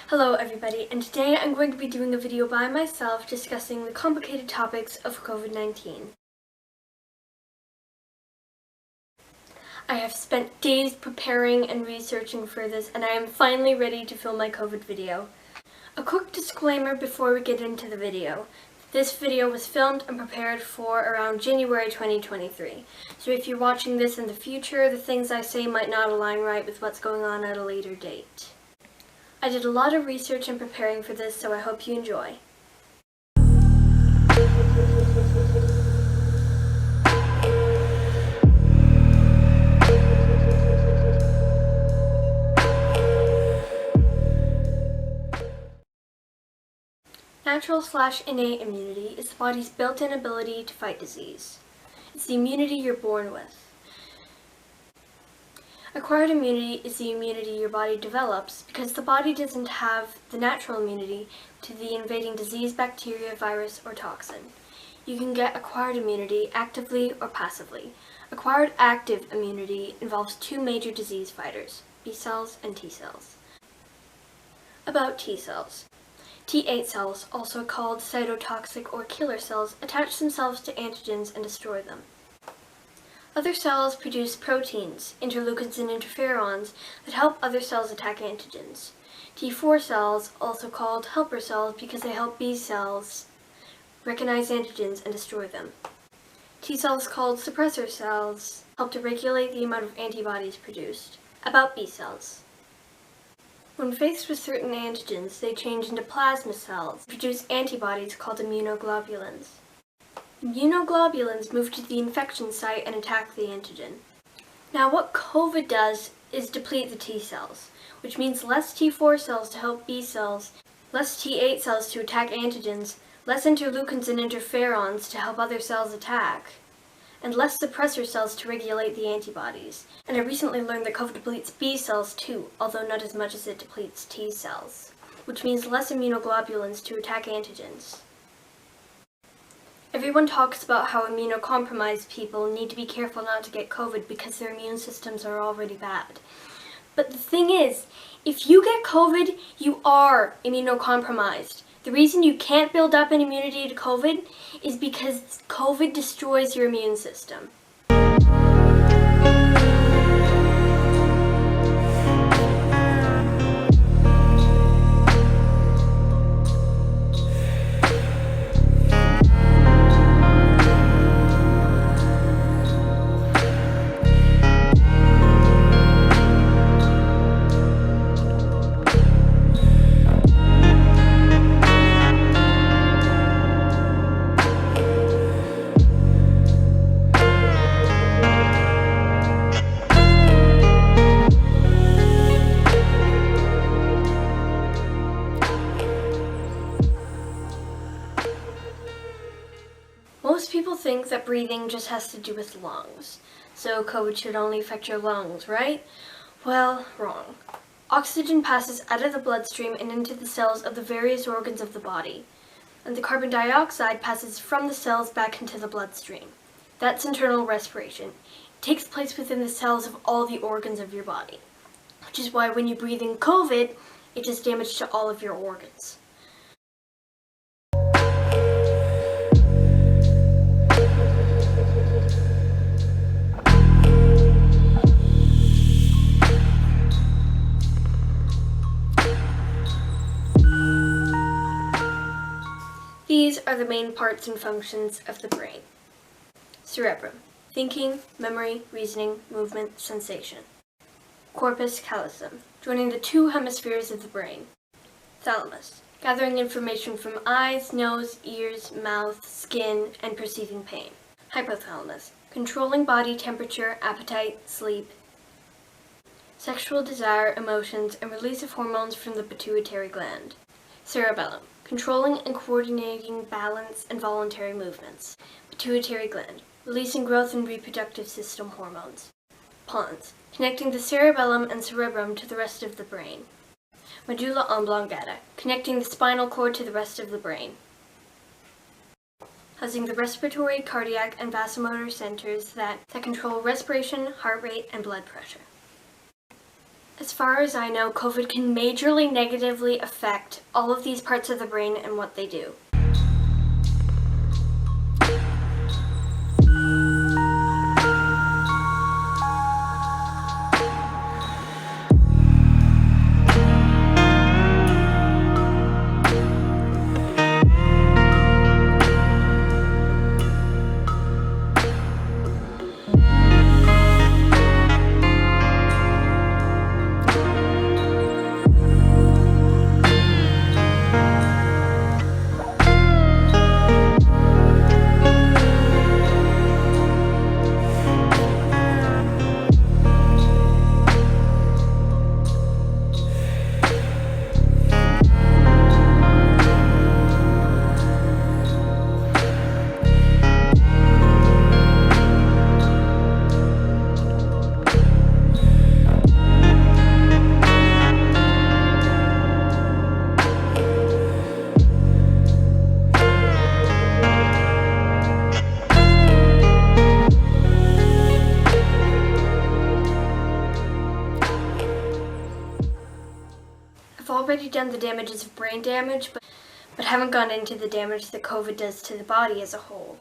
Hello everybody, and today I'm going to be doing a video by myself discussing the complicated topics of COVID-19. I have spent days preparing and researching for this, and I am finally ready to film my COVID video. A quick disclaimer before we get into the video. This video was filmed and prepared for around January 2023. So if you're watching this in the future, the things I say might not align right with what's going on at a later date. I did a lot of research in preparing for this, so I hope you enjoy. Natural/innate immunity is the body's built-in ability to fight disease. It's the immunity you're born with. Acquired immunity is the immunity your body develops because the body doesn't have the natural immunity to the invading disease, bacteria, virus, or toxin. You can get acquired immunity actively or passively. Acquired active immunity involves two major disease fighters, B cells and T cells. About T cells. T8 cells, also called cytotoxic or killer cells, attach themselves to antigens and destroy them. Other cells produce proteins, interleukins and interferons, that help other cells attack antigens. T4 cells, also called helper cells because they help B cells recognize antigens and destroy them. T cells, called suppressor cells, help to regulate the amount of antibodies produced. About B cells. When faced with certain antigens, they change into plasma cells, produce antibodies called immunoglobulins. Immunoglobulins move to the infection site and attack the antigen. Now what COVID does is deplete the T cells, which means less T4 cells to help B cells, less T8 cells to attack antigens, less interleukins and interferons to help other cells attack, and less suppressor cells to regulate the antibodies. And I recently learned that COVID depletes B cells too, although not as much as it depletes T cells, which means less immunoglobulins to attack antigens. Everyone talks about how immunocompromised people need to be careful not to get COVID because their immune systems are already bad. But the thing is, if you get COVID, you are immunocompromised. The reason you can't build up an immunity to COVID is because COVID destroys your immune system. Most people think that breathing just has to do with lungs, so COVID should only affect your lungs, right? Well, wrong. Oxygen passes out of the bloodstream and into the cells of the various organs of the body, and the carbon dioxide passes from the cells back into the bloodstream. That's internal respiration. It takes place within the cells of all the organs of your body, which is why when you breathe in COVID, it does damage to all of your organs. These are the main parts and functions of the brain. Cerebrum, thinking, memory, reasoning, movement, sensation. Corpus callosum, joining the two hemispheres of the brain. Thalamus, gathering information from eyes, nose, ears, mouth, skin, and perceiving pain. Hypothalamus, controlling body temperature, appetite, sleep, sexual desire, emotions, and release of hormones from the pituitary gland. Cerebellum, controlling and coordinating balance and voluntary movements. Pituitary gland, releasing growth and reproductive system hormones. Pons, connecting the cerebellum and cerebrum to the rest of the brain. Medulla oblongata, connecting the spinal cord to the rest of the brain. Housing the respiratory, cardiac, and vasomotor centers that control respiration, heart rate, and blood pressure. As far as I know, COVID can majorly negatively affect all of these parts of the brain and what they do. I've already done the damages of brain damage, but haven't gone into the damage that COVID does to the body as a whole.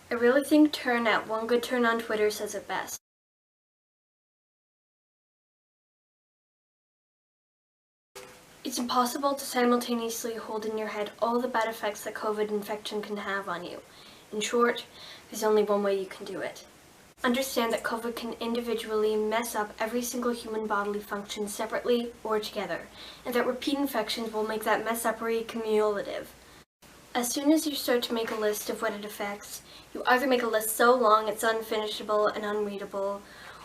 I really think Turn at One Good Turn on Twitter says it best. It's impossible to simultaneously hold in your head all the bad effects that COVID infection can have on you. In short, there's only one way you can do it. Understand that COVID can individually mess up every single human bodily function separately or together, and that repeat infections will make that mess up cumulative. As soon as you start to make a list of what it affects, you either make a list so long it's unfinishable and unreadable,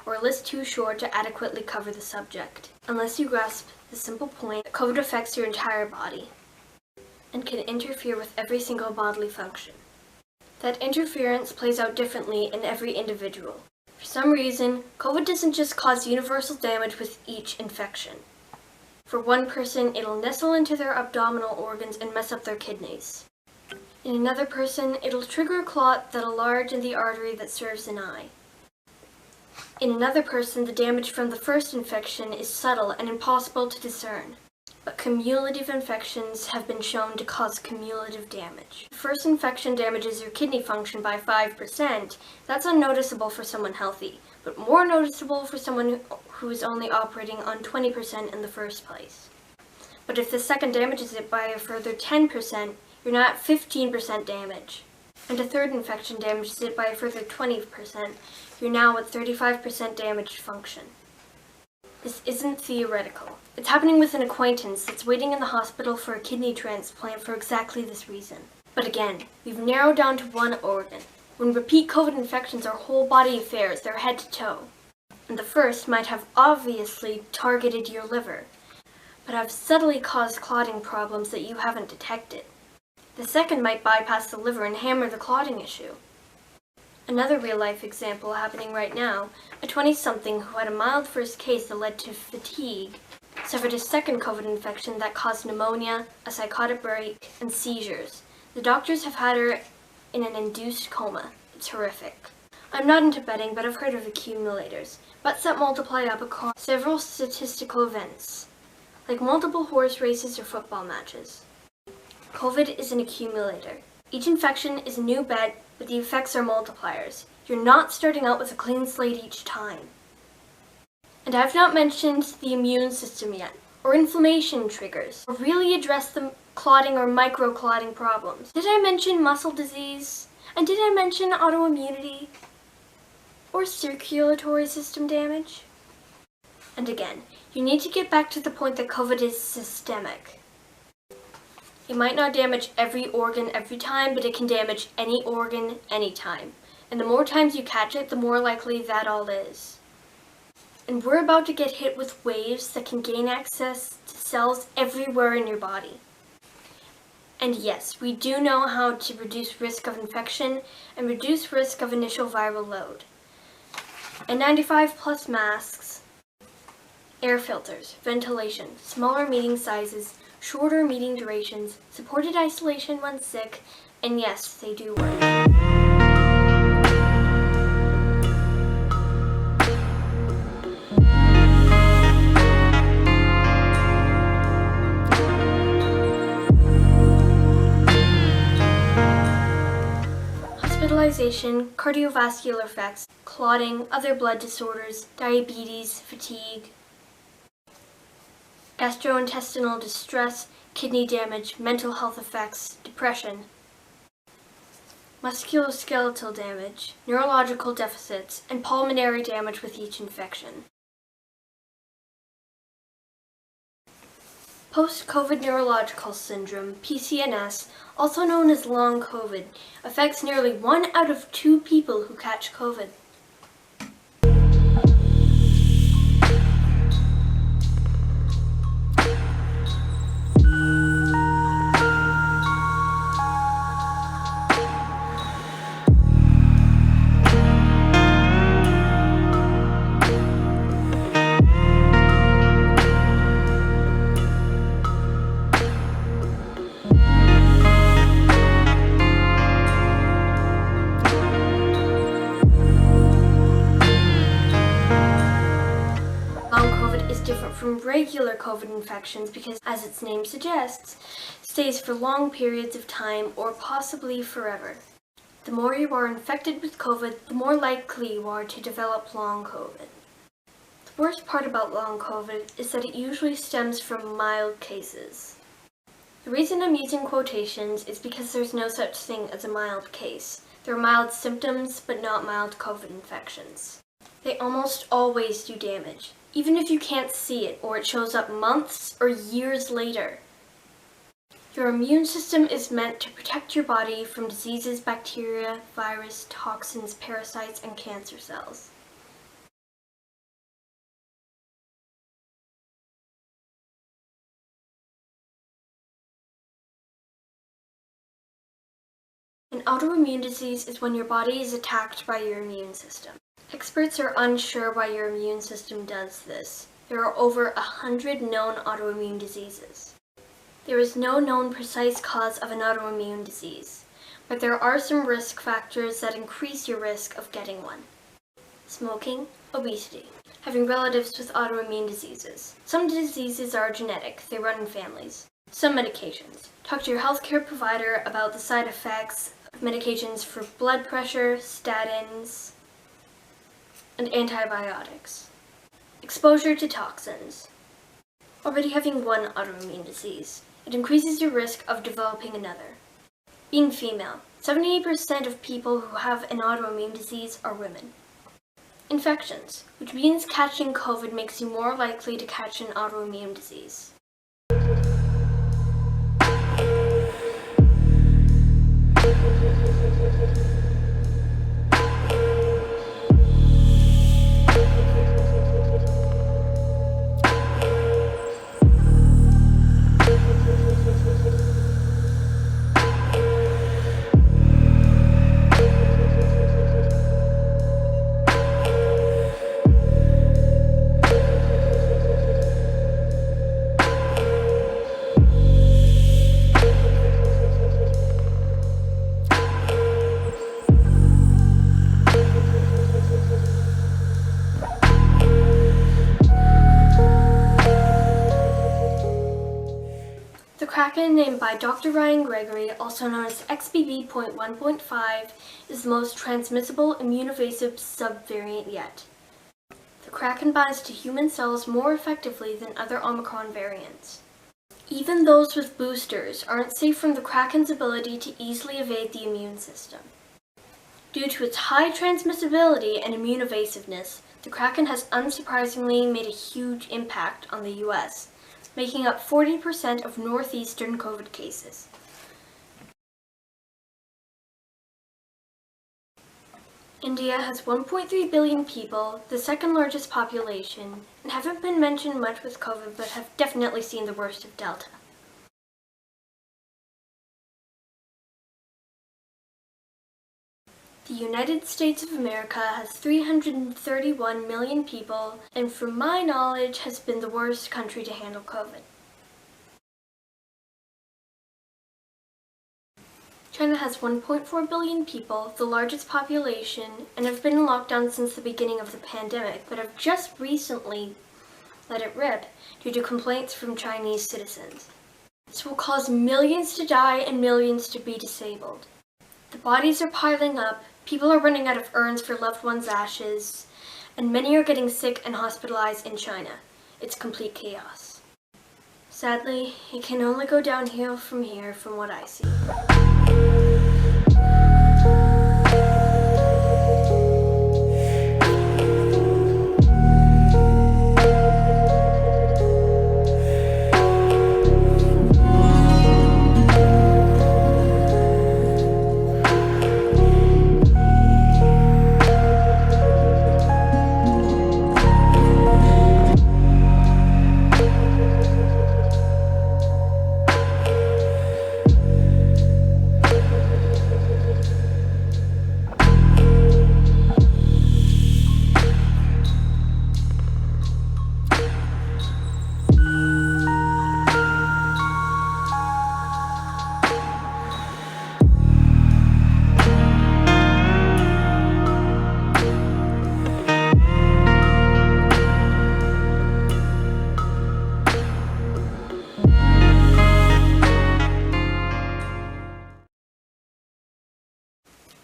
or a list too short to adequately cover the subject, unless you grasp the simple point that COVID affects your entire body and can interfere with every single bodily function. That interference plays out differently in every individual. For some reason, COVID doesn't just cause universal damage with each infection. For one person, it'll nestle into their abdominal organs and mess up their kidneys. In another person, it'll trigger a clot that'll enlarge in the artery that serves an eye. In another person, the damage from the first infection is subtle and impossible to discern. But cumulative infections have been shown to cause cumulative damage. The first infection damages your kidney function by 5%. That's unnoticeable for someone healthy, but more noticeable for someone who is only operating on 20% in the first place. But if the second damages it by a further 10%, you're now at 15% damage. And a third infection damages it by a further 20%, you're now at 35% damaged function. This isn't theoretical. It's happening with an acquaintance that's waiting in the hospital for a kidney transplant for exactly this reason. But again, we've narrowed down to one organ. When repeat COVID infections are whole body affairs, they're head to toe. And the first might have obviously targeted your liver, but have subtly caused clotting problems that you haven't detected. The second might bypass the liver and hammer the clotting issue. Another real-life example happening right now, a 20-something who had a mild first case that led to fatigue, suffered a second COVID infection that caused pneumonia, a psychotic break, and seizures. The doctors have had her in an induced coma. It's horrific. I'm not into betting, but I've heard of accumulators. Bets that multiply up across several statistical events, like multiple horse races or football matches. COVID is an accumulator. Each infection is a new bet, but the effects are multipliers. You're not starting out with a clean slate each time. And I've not mentioned the immune system yet, or inflammation triggers, or really address the clotting or microclotting problems. Did I mention muscle disease? And did I mention autoimmunity? Or circulatory system damage? And again, you need to get back to the point that COVID is systemic. It might not damage every organ every time, but it can damage any organ anytime. And the more times you catch it, the more likely that all is. And we're about to get hit with waves that can gain access to cells everywhere in your body. And yes, we do know how to reduce risk of infection and reduce risk of initial viral load. N95 plus masks, air filters, ventilation, smaller meeting sizes, shorter meeting durations, supported isolation when sick, And yes, they do work. Hospitalization, cardiovascular effects, clotting, other blood disorders, diabetes, fatigue, gastrointestinal distress, kidney damage, mental health effects, depression, musculoskeletal damage, neurological deficits, and pulmonary damage with each infection. Post-COVID neurological syndrome, PCNS, also known as long COVID, affects nearly 1 out of 2 people who catch COVID. Long COVID is different from regular COVID infections because, as its name suggests, stays for long periods of time or possibly forever. The more you are infected with COVID, the more likely you are to develop long COVID. The worst part about long COVID is that it usually stems from mild cases. The reason I'm using quotations is because there's no such thing as a mild case. There are mild symptoms, but not mild COVID infections. They almost always do damage, even if you can't see it or it shows up months or years later. Your immune system is meant to protect your body from diseases, bacteria, virus, toxins, parasites, and cancer cells. An autoimmune disease is when your body is attacked by your immune system. Experts are unsure why your immune system does this. There are over 100 known autoimmune diseases. There is no known precise cause of an autoimmune disease, but there are some risk factors that increase your risk of getting one. Smoking, obesity, having relatives with autoimmune diseases. Some diseases are genetic, they run in families. Some medications. Talk to your healthcare provider about the side effects of medications for blood pressure, statins, and antibiotics. Exposure to toxins. Already having one autoimmune disease, it increases your risk of developing another. Being female. 78% of people who have an autoimmune disease are women. Infections, which means catching COVID makes you more likely to catch an autoimmune disease. The Kraken, named by Dr. Ryan Gregory, also known as XBB.1.5, is the most transmissible immune-evasive subvariant yet. The Kraken binds to human cells more effectively than other Omicron variants. Even those with boosters aren't safe from the Kraken's ability to easily evade the immune system. Due to its high transmissibility and immune evasiveness, the Kraken has unsurprisingly made a huge impact on the US, making up 40% of northeastern COVID cases. India has 1.3 billion people, the second largest population, and haven't been mentioned much with COVID but have definitely seen the worst of Delta. The United States of America has 331 million people, and from my knowledge has been the worst country to handle COVID. China has 1.4 billion people, the largest population, and have been in lockdown since the beginning of the pandemic, but have just recently let it rip due to complaints from Chinese citizens. This will cause millions to die and millions to be disabled. The bodies are piling up, people are running out of urns for loved ones' ashes, and many are getting sick and hospitalized in China. It's complete chaos. Sadly, it can only go downhill from here from what I see.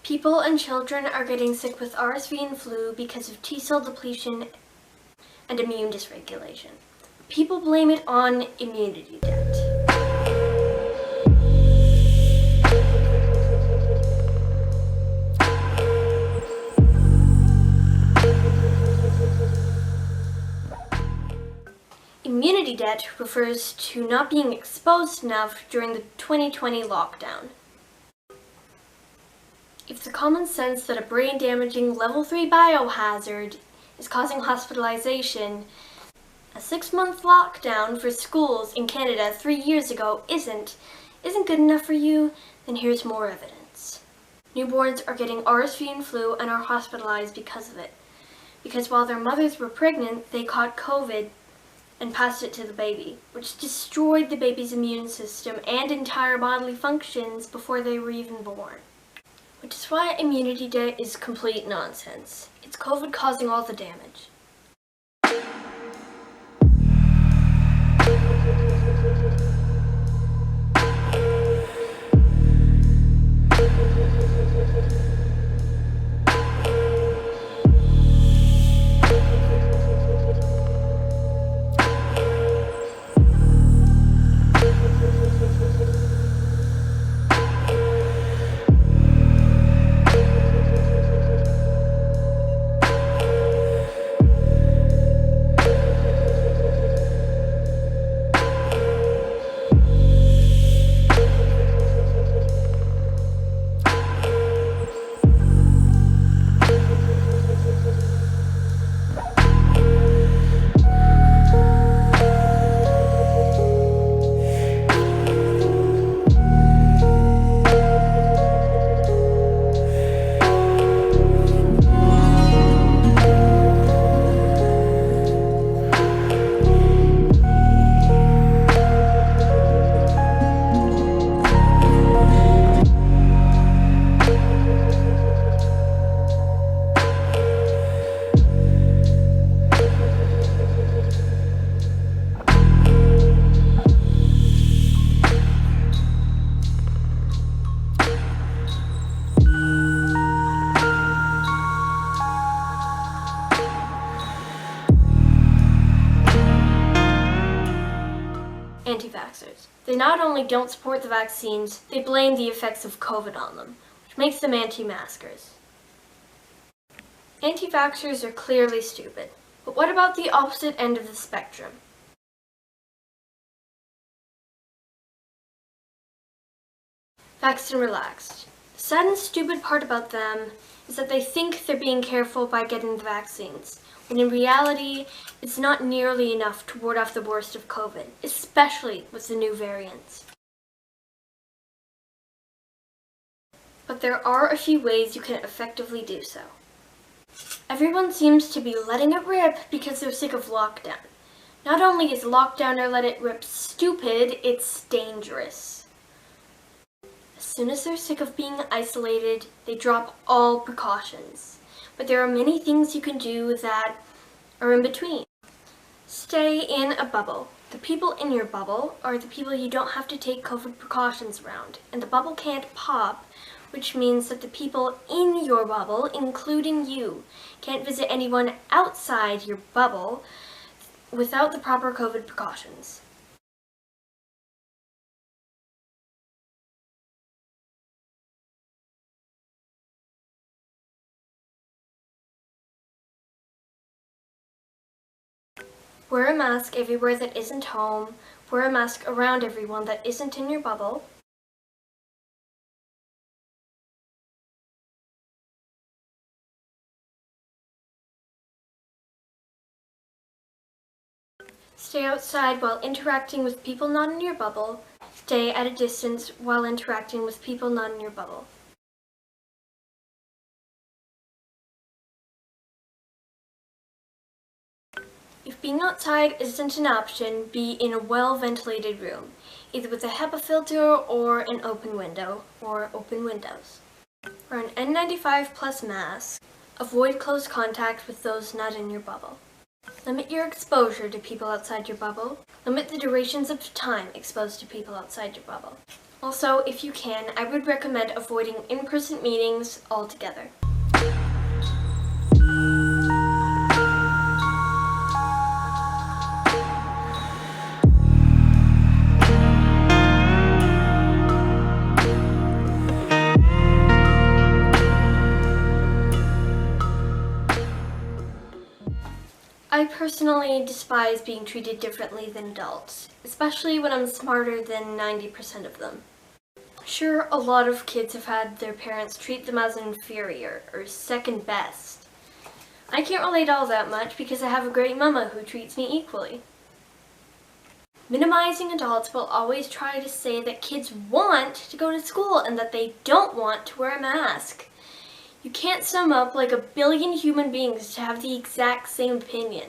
People and children are getting sick with RSV and flu because of T-cell depletion and immune dysregulation. People blame it on immunity debt. Immunity debt refers to not being exposed enough during the 2020 lockdown. If the common sense that a brain-damaging level 3 biohazard is causing hospitalization, a 6-month lockdown for schools in Canada 3 years ago isn't good enough for you, then here's more evidence. Newborns are getting RSV and flu and are hospitalized because of it. Because while their mothers were pregnant, they caught COVID and passed it to the baby, which destroyed the baby's immune system and entire bodily functions before they were even born. Which is why immunity debt is complete nonsense. It's COVID causing all the damage. Anti-vaxxers. They not only don't support the vaccines, they blame the effects of COVID on them, which makes them anti-maskers. Anti-vaxxers are clearly stupid, but what about the opposite end of the spectrum? Vaxxed and relaxed. The sad and stupid part about them is that they think they're being careful by getting the vaccines, when in reality, it's not nearly enough to ward off the worst of COVID, especially with the new variants. But there are a few ways you can effectively do so. Everyone seems to be letting it rip because they're sick of lockdown. Not only is lockdown or let it rip stupid, it's dangerous. A soon as they're sick of being isolated, they drop all precautions. But there are many things you can do that are in between. Stay in a bubble. The people in your bubble are the people you don't have to take COVID precautions around, and the bubble can't pop, which means that the people in your bubble, including you, can't visit anyone outside your bubble without the proper COVID precautions. Wear a mask everywhere that isn't home. Wear a mask around everyone that isn't in your bubble. Stay outside while interacting with people not in your bubble. Stay at a distance while interacting with people not in your bubble. If being outside isn't an option, be in a well-ventilated room, either with a HEPA filter or an open window, or open windows. Wear an N95 plus mask. Avoid close contact with those not in your bubble. Limit your exposure to people outside your bubble. Limit the durations of time exposed to people outside your bubble. Also, if you can, I would recommend avoiding in-person meetings altogether. I personally despise being treated differently than adults, especially when I'm smarter than 90% of them. Sure, a lot of kids have had their parents treat them as inferior or second best. I can't relate all that much because I have a great mama who treats me equally. Minimizing adults will always try to say that kids want to go to school and that they don't want to wear a mask. You can't sum up like a billion human beings to have the exact same opinion.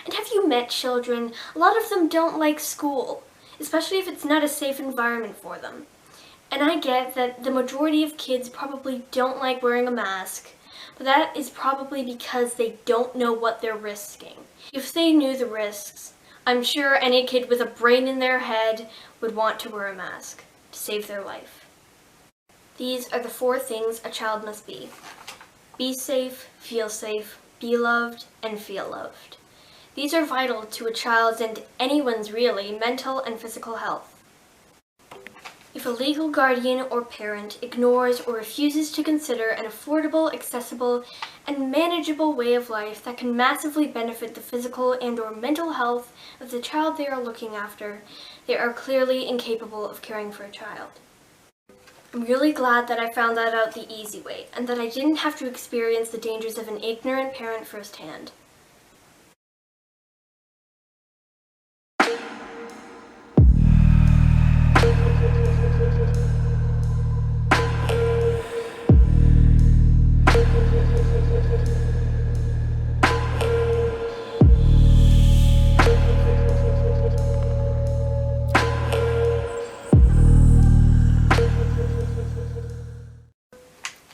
And have you met children? A lot of them don't like school, especially if it's not a safe environment for them. And I get that the majority of kids probably don't like wearing a mask, but that is probably because they don't know what they're risking. If they knew the risks, I'm sure any kid with a brain in their head would want to wear a mask to save their life. These are the 4 things a child must be. Be safe, be loved, and feel loved. These are vital to a child's and anyone's really mental and physical health. If a legal guardian or parent ignores or refuses to consider an affordable, accessible, and manageable way of life that can massively benefit the physical and/or mental health of the child they are looking after, they are clearly incapable of caring for a child. I'm really glad that I found that out the easy way, and that I didn't have to experience the dangers of an ignorant parent firsthand.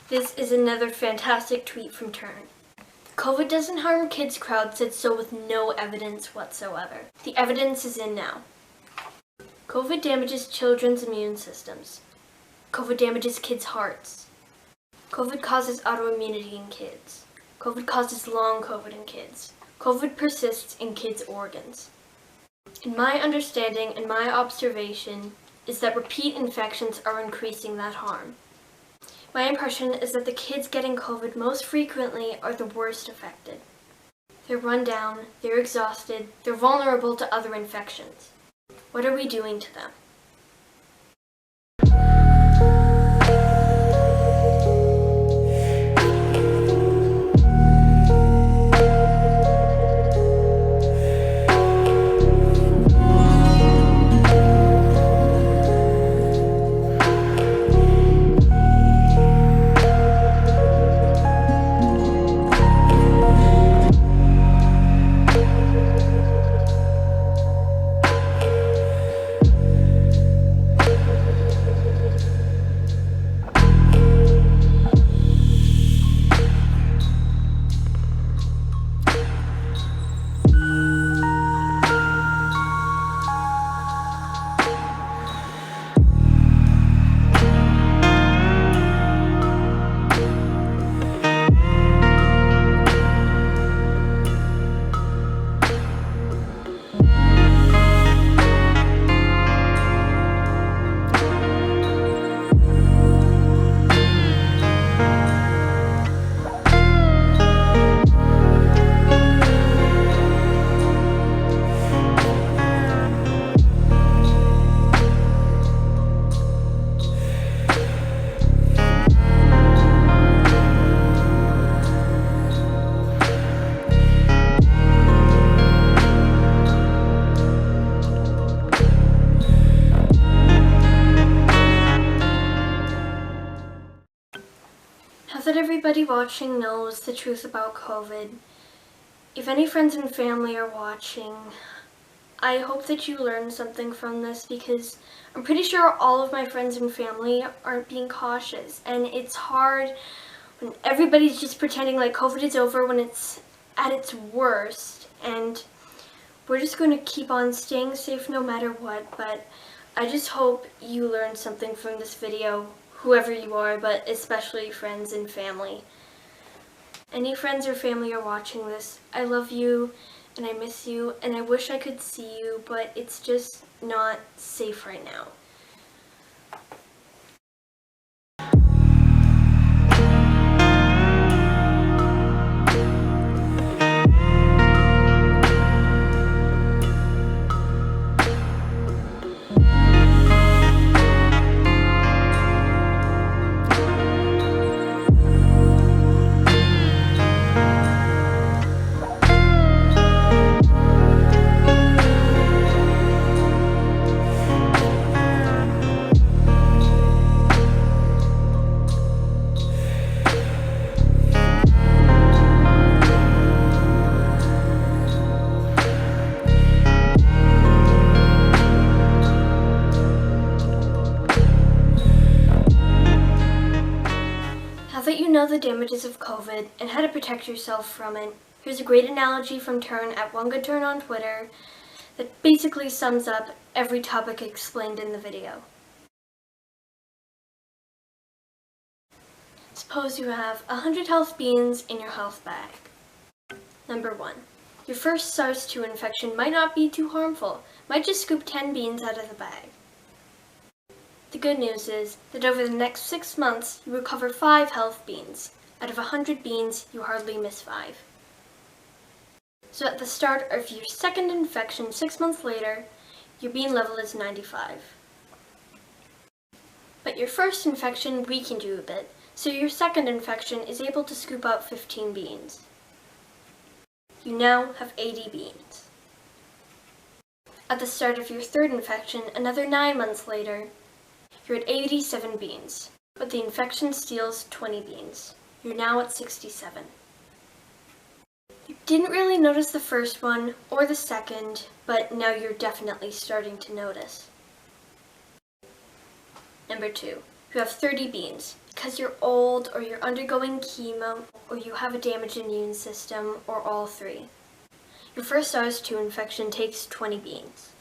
This is another fantastic tweet from Turn. COVID doesn't harm kids crowd said so with no evidence whatsoever. The evidence is in now. COVID damages children's immune systems. COVID damages kids' hearts. COVID causes autoimmunity in kids. COVID causes long COVID in kids. COVID persists in kids' organs. In my understanding and my observation is that repeat infections are increasing that harm. My impression is that the kids getting COVID most frequently are the worst affected. They're run down, they're exhausted, they're vulnerable to other infections. What are we doing to them? everybody watching knows the truth about COVID, if any friends and family are watching, I hope that you learned something from this, because I'm pretty sure all of my friends and family aren't being cautious, and it's hard when everybody's just pretending like COVID is over when it's at its worst, and we're just going to keep on staying safe no matter what. But I just hope you learned something from this video, whoever you are, but especially friends and family. Any friends or family are watching this, I love you and I miss you and I wish I could see you, but it's just not safe right now. Now that you know the damages of COVID and how to protect yourself from it, here's a great analogy from Turn at One Good Turn on Twitter that basically sums up every topic explained in the video. Suppose you have 100 health beans in your health bag. Number 1. Your first SARS-2 infection might not be too harmful, might just scoop 10 beans out of the bag. The good news is that over the next 6 months, you recover 5 health beans. Out of 100 beans, you hardly miss 5. So at the start of your second infection 6 months later, your bean level is 95. But your first infection weakened you a bit, so your second infection is able to scoop out 15 beans. You now have 80 beans. At the start of your third infection, another 9 months later, you're at 87 beans, but the infection steals 20 beans. You're now at 67. You didn't really notice the first one or the second, but now you're definitely starting to notice. Number 2, you have 30 beans because you're old or you're undergoing chemo or you have a damaged immune system or all three. Your first SARS-2 infection takes 20 beans.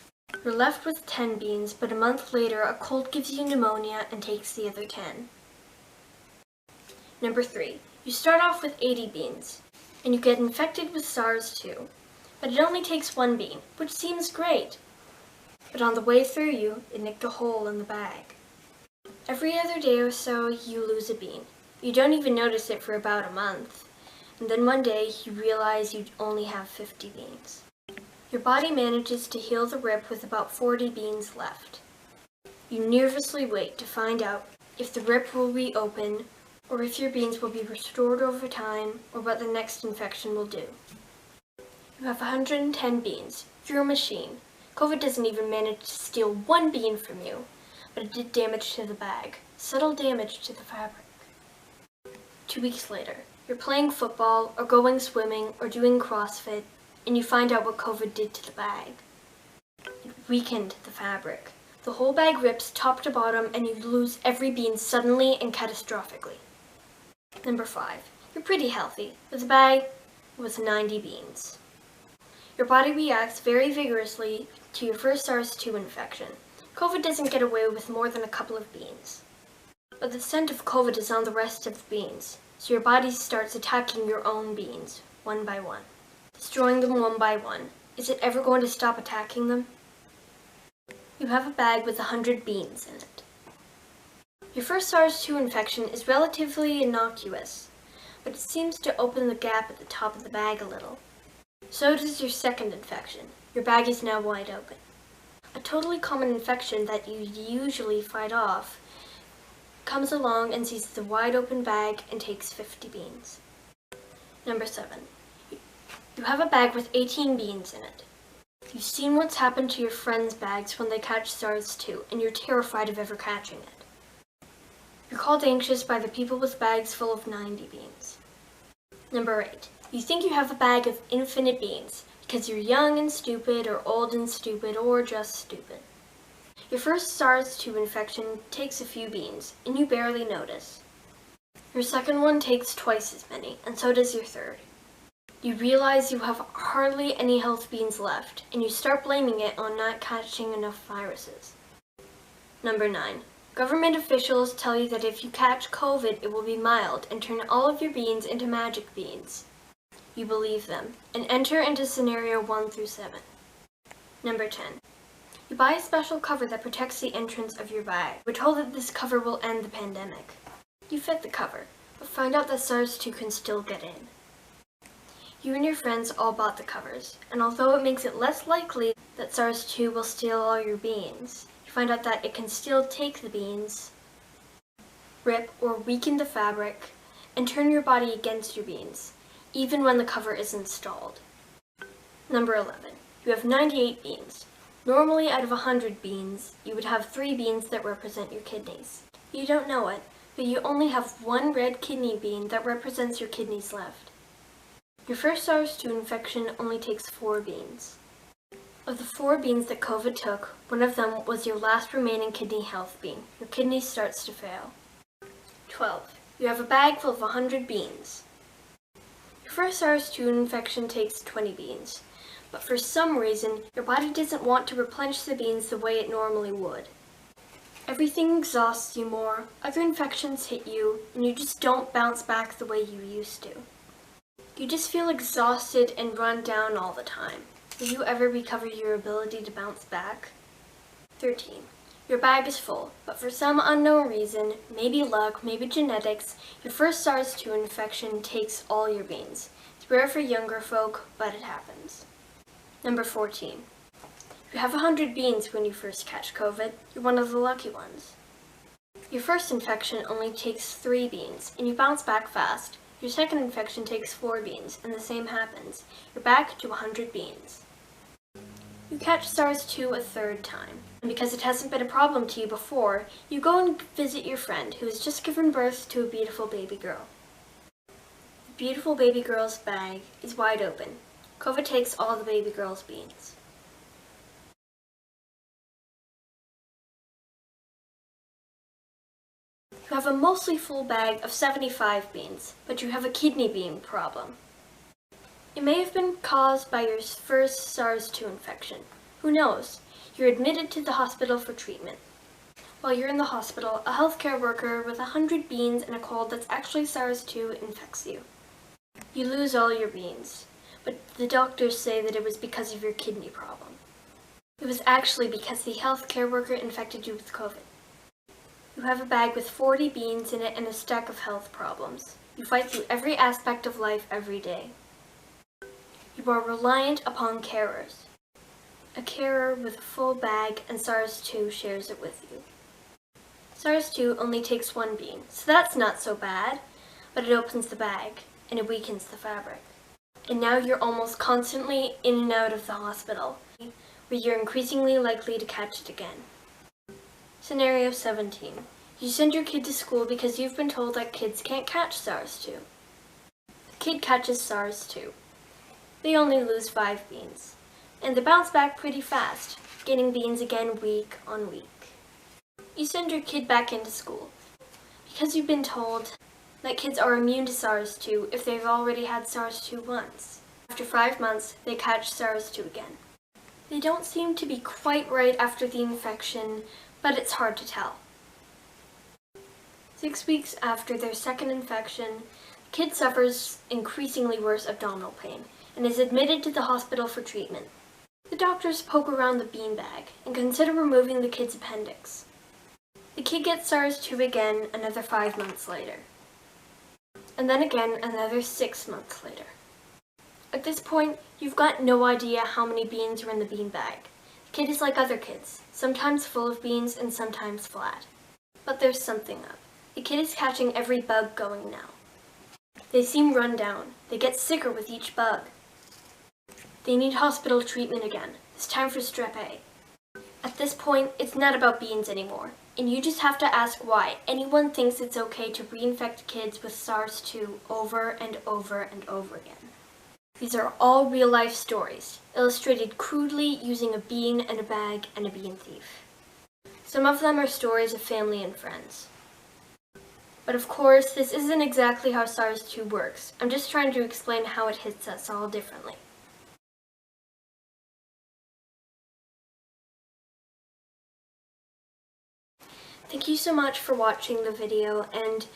You're left with 10 beans, but a month later a cold gives you pneumonia and takes the other 10. Number 3, you start off with 80 beans, and you get infected with SARS-2, but it only takes 1 bean, which seems great. But on the way through you, it nicked a hole in the bag. Every other day or so, you lose a bean. You don't even notice it for about a month, and then one day you realize you only have 50 beans. Your body manages to heal the rip with about 40 beans left. You nervously wait to find out if the rip will reopen, or if your beans will be restored over time, or what the next infection will do. You have 110 beans. You're a machine. COVID doesn't even manage to steal 1 bean from you, but it did damage to the bag. Subtle damage to the fabric. 2 weeks later, you're playing football, or going swimming, or doing CrossFit, and you find out what COVID did to the bag. It weakened the fabric. The whole bag rips top to bottom and you lose every bean suddenly and catastrophically. Number 5, you're pretty healthy, but the bag was 90 beans. Your body reacts very vigorously to your first SARS-2 infection. COVID doesn't get away with more than a couple of beans. But the scent of COVID is on the rest of the beans, so your body starts attacking your own beans, one by one. Destroying them one by one. Is it ever going to stop attacking them? You have a bag with 100 beans in it. Your first SARS-2 infection is relatively innocuous, but it seems to open the gap at the top of the bag a little. So does your second infection. Your bag is now wide open. A totally common infection that you usually fight off comes along and sees the wide open bag and takes 50 beans. Number 7. You have a bag with 18 beans in it. You've seen what's happened to your friends' bags when they catch SARS-2, and you're terrified of ever catching it. You're called anxious by the people with bags full of 90 beans. Number 8. You think you have a bag of infinite beans because you're young and stupid, or old and stupid, or just stupid. Your first SARS-2 infection takes a few beans, and you barely notice. Your second one takes twice as many, and so does your third. You realize you have hardly any health beans left, and you start blaming it on not catching enough viruses. Number 9. Government officials tell you that if you catch COVID, it will be mild and turn all of your beans into magic beans. You believe them, and enter into scenario 1 through 7. Number 10. You buy a special cover that protects the entrance of your bag. We're told that this cover will end the pandemic. You fit the cover, but find out that SARS-2 can still get in. You and your friends all bought the covers, and although it makes it less likely that SARS-2 will steal all your beans, you find out that it can still take the beans, rip or weaken the fabric, and turn your body against your beans, even when the cover is installed. Number 11. You have 98 beans. Normally, out of 100 beans, you would have 3 beans that represent your kidneys. You don't know it, but you only have 1 red kidney bean that represents your kidneys left. Your first SARS-2 infection only takes 4 beans. Of the 4 beans that COVID took, one of them was your last remaining kidney health bean. Your kidney starts to fail. 12. You have a bag full of 100 beans. Your first SARS-2 infection takes 20 beans, but for some reason, your body doesn't want to replenish the beans the way it normally would. Everything exhausts you more, other infections hit you, and you just don't bounce back the way you used to. You just feel exhausted and run down all the time. Will you ever recover your ability to bounce back? 13. Your bag is full, but for some unknown reason, maybe luck, maybe genetics, your first SARS-2 infection takes all your beans. It's rare for younger folk, but it happens. Number 14. You have 100 beans when you first catch COVID. You're one of the lucky ones. Your first infection only takes 3 beans, and you bounce back fast. Your second infection takes 4 beans, and the same happens. You're back to 100 beans. You catch SARS-2 a 3rd time, and because it hasn't been a problem to you before, you go and visit your friend who has just given birth to a beautiful baby girl. The beautiful baby girl's bag is wide open. COVID takes all the baby girl's beans. You have a mostly full bag of 75 beans, but you have a kidney bean problem. It may have been caused by your first SARS-2 infection. Who knows? You're admitted to the hospital for treatment. While you're in the hospital, a healthcare worker with 100 beans and a cold that's actually SARS-2 infects you. You lose all your beans, but the doctors say that it was because of your kidney problem. It was actually because the healthcare worker infected you with COVID. You have a bag with 40 beans in it and a stack of health problems. You fight through every aspect of life every day. You are reliant upon carers. A carer with a full bag and SARS-2 shares it with you. SARS-2 only takes 1 bean, so that's not so bad, but it opens the bag and it weakens the fabric. And now you're almost constantly in and out of the hospital, where you're increasingly likely to catch it again. Scenario 17. You send your kid to school because you've been told that kids can't catch SARS-2. The kid catches SARS-2. They only lose 5 beans, and they bounce back pretty fast, gaining beans again week on week. You send your kid back into school because you've been told that kids are immune to SARS-2 if they've already had SARS-2 once. After 5 months, they catch SARS-2 again. They don't seem to be quite right after the infection, but it's hard to tell. 6 weeks after their second infection, the kid suffers increasingly worse abdominal pain and is admitted to the hospital for treatment. The doctors poke around the beanbag and consider removing the kid's appendix. The kid gets SARS-2 again another 5 months later. And then again another 6 months later. At this point, you've got no idea how many beans are in the beanbag. The kid is like other kids, sometimes full of beans and sometimes flat. But there's something up. The kid is catching every bug going now. They seem run down. They get sicker with each bug. They need hospital treatment again, this time for strep A. At this point, it's not about beans anymore, and you just have to ask why anyone thinks it's okay to reinfect kids with SARS-2 over and over and over again. These are all real-life stories, illustrated crudely using a bean and a bag and a bean thief. Some of them are stories of family and friends. But of course, this isn't exactly how SARS-2 works. I'm just trying to explain how it hits us all differently. Thank you so much for watching the video, and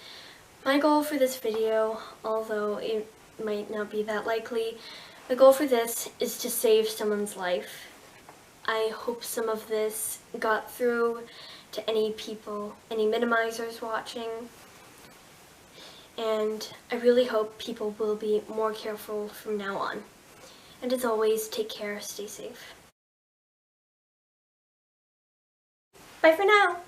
my goal for this video, although it might not be that likely, the goal for this is to save someone's life. I hope some of this got through to any people, any minimizers watching, and I really hope people will be more careful from now on. And as always, take care, stay safe. Bye for now!